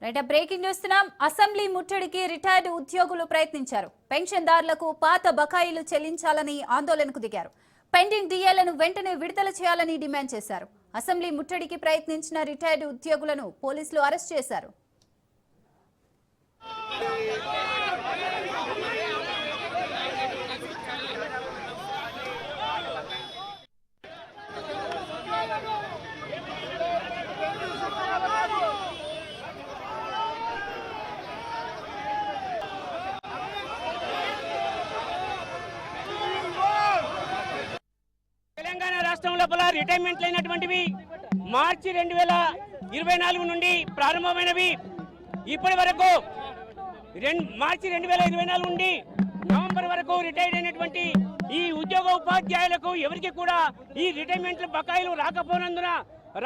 Right breaking చూస్తున్నాం. Assembly ముట్టడికి retired ఉద్యోగులు ప్రయత్నించారు. పెన్షన్దారులకు పాత బకాయిలు చెల్లించాలని ఆందోళనకు దిగారు. పెండింగ్ డిఏలను వెంటనే విడుదల చేయాలని డిమాండ్ చేశారు. అసెంబ్లీ ముట్టడికి ప్రయత్నించిన రిటైర్డ్ ఉద్యోగులను పోలీసులు అరెస్ట్ చేశారు. తెలంగాణ రాష్ట్రం లోపల రిటైర్మెంట్ అయినటువంటివి మార్చి 2024 నుండి ప్రారంభమైనవి. ఇప్పటి వరకు మార్చి 2024 నుండి నవంబర్ వరకు రిటైర్డ్ అయినటువంటి ఈ ఉద్యోగ ఉపాధ్యాయులకు ఎవరికి కూడా ఈ రిటైర్మెంట్ బకాయిలు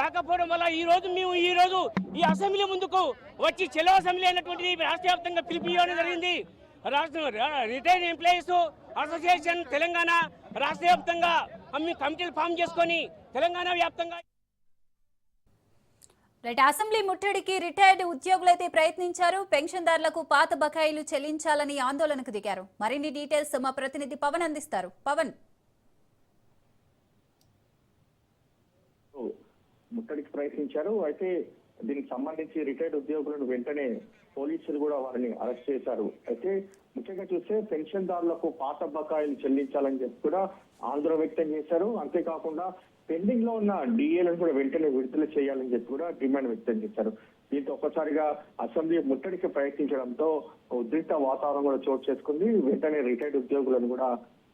రాకపోవడం వల్ల ఈ రోజు ఈ అసెంబ్లీ ముందుకు వచ్చి చెలో అసెంబ్లీ అయినటువంటిది రాష్ట్ర వ్యాప్తంగా పిలిపియడం జరిగింది. రిటైర్డ్ ఎంప్లాయీస్ అసోసియేషన్ తెలంగాణ రాష్ట్ర వ్యాప్తంగా కమిటీలు ఫామ్ చేసుకొని తెలంగాణ వ్యాప్తంగా అసెంబ్లీ ముట్టడికి రిటైర్డ్ ఉద్యోగులైతే ప్రయత్నించారు. పెన్షన్దారులకు పాత బకాయిలు చెల్లించాలని ఆందోళనకు దిగారు. మరిన్ని డీటెయిల్స్ మా ప్రతినిధి పవన్ అందిస్తారు. పవన్, ముట్టడికి ప్రయత్నించారు. అయితే దీనికి సంబంధించి రిటైర్డ్ ఉద్యోగులను వెంటనే పోలీసులు కూడా వారిని అరెస్ట్ చేశారు. అయితే ముఖ్యంగా చూస్తే పెన్షన్దారులకు పాత బకాయిలు చెల్లించాలని చెప్పి కూడా ఆందోళన వ్యక్తం చేశారు. అంతేకాకుండా పెండింగ్ లో ఉన్న డిఏలను కూడా వెంటనే విడుదల చేయాలని చెప్పి కూడా డిమాండ్ వ్యక్తం చేశారు. దీంతో ఒక్కసారిగా అసెంబ్లీ ముట్టడికి ప్రయత్నించడంతో ఉద్రిక్త వాతావరణం కూడా చోటు చేసుకుంది. వెంటనే రిటైర్డ్ ఉద్యోగులను కూడా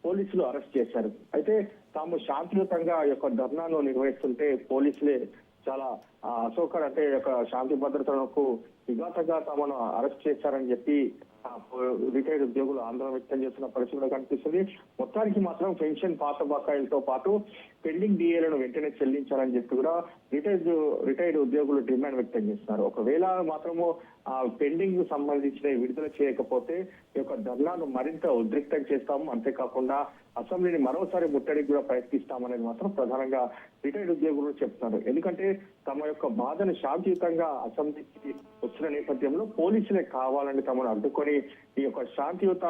పోలీసులు అరెస్ట్ చేశారు. అయితే తాము శాంతియుతంగా యొక్క ధర్నాను నిర్వహిస్తుంటే పోలీసులే చాలా అసౌకర్యం, అంటే యొక్క శాంతి భద్రతలకు విఘాతంగా తమను అరెస్ట్ చేశారని చెప్పి రిటైర్డ్ ఉద్యోగులు ఆందోళన వ్యక్తం చేస్తున్న పరిస్థితి కూడా కనిపిస్తుంది. మొత్తానికి మాత్రం పెన్షన్ పాత బకాయిలతో పాటు పెండింగ్ డిఏలను వెంటనే చెల్లించాలని చెప్పి కూడా రిటైర్డ్ ఉద్యోగులు డిమాండ్ వ్యక్తం చేస్తున్నారు. ఒకవేళ మాత్రము పెండింగ్ సంబంధించిన విడుదల చేయకపోతే ఈ యొక్క ధర్నాను మరింత ఉద్రిక్తం చేస్తాము, అంతేకాకుండా అసెంబ్లీని మరోసారి ముట్టడికి కూడా ప్రయత్నిస్తామనేది మాత్రం ప్రధానంగా రిటైర్డ్ ఉద్యోగులు చెప్తున్నారు. ఎందుకంటే తమ యొక్క బాధను శాంతియుతంగా అసెంబ్లీకి వచ్చిన నేపథ్యంలో పోలీసులే కావాలని తమను అడ్డుకొని ఈ యొక్క శాంతియుత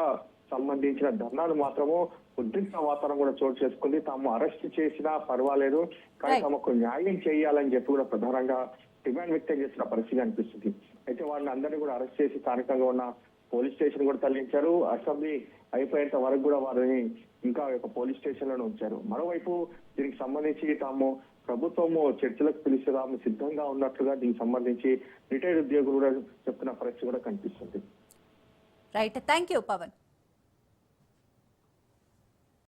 సంబంధించిన ధర్నాలు మాత్రము ఉద్రిక్త వాతావరణం కూడా చోటు చేసుకుంది. తాము అరెస్ట్ చేసినా పర్వాలేదు, కానీ తమకు న్యాయం చేయాలని చెప్పి కూడా ప్రధానంగా డిమాండ్ వ్యక్తం చేసిన పరిస్థితి అనిపిస్తుంది. అయితే వారిని అందరినీ కూడా అరెస్ట్ చేసి స్థానికంగా ఉన్న పోలీస్ స్టేషన్ కూడా తరలించారు. అసెంబ్లీ అయిపోయేంత వరకు కూడా వారిని ఇంకా పోలీస్ స్టేషన్ లోనే ఉంచారు. మరోవైపు దీనికి సంబంధించి తాము ప్రభుత్వము చర్చలకు పిలిచి తాము సిద్ధంగా ఉన్నట్లుగా దీనికి సంబంధించి రిటైర్డ్ ఉద్యోగులు కూడా చెప్తున్న పరిస్థితి కూడా కనిపిస్తుంది. Right, thank you Pawan.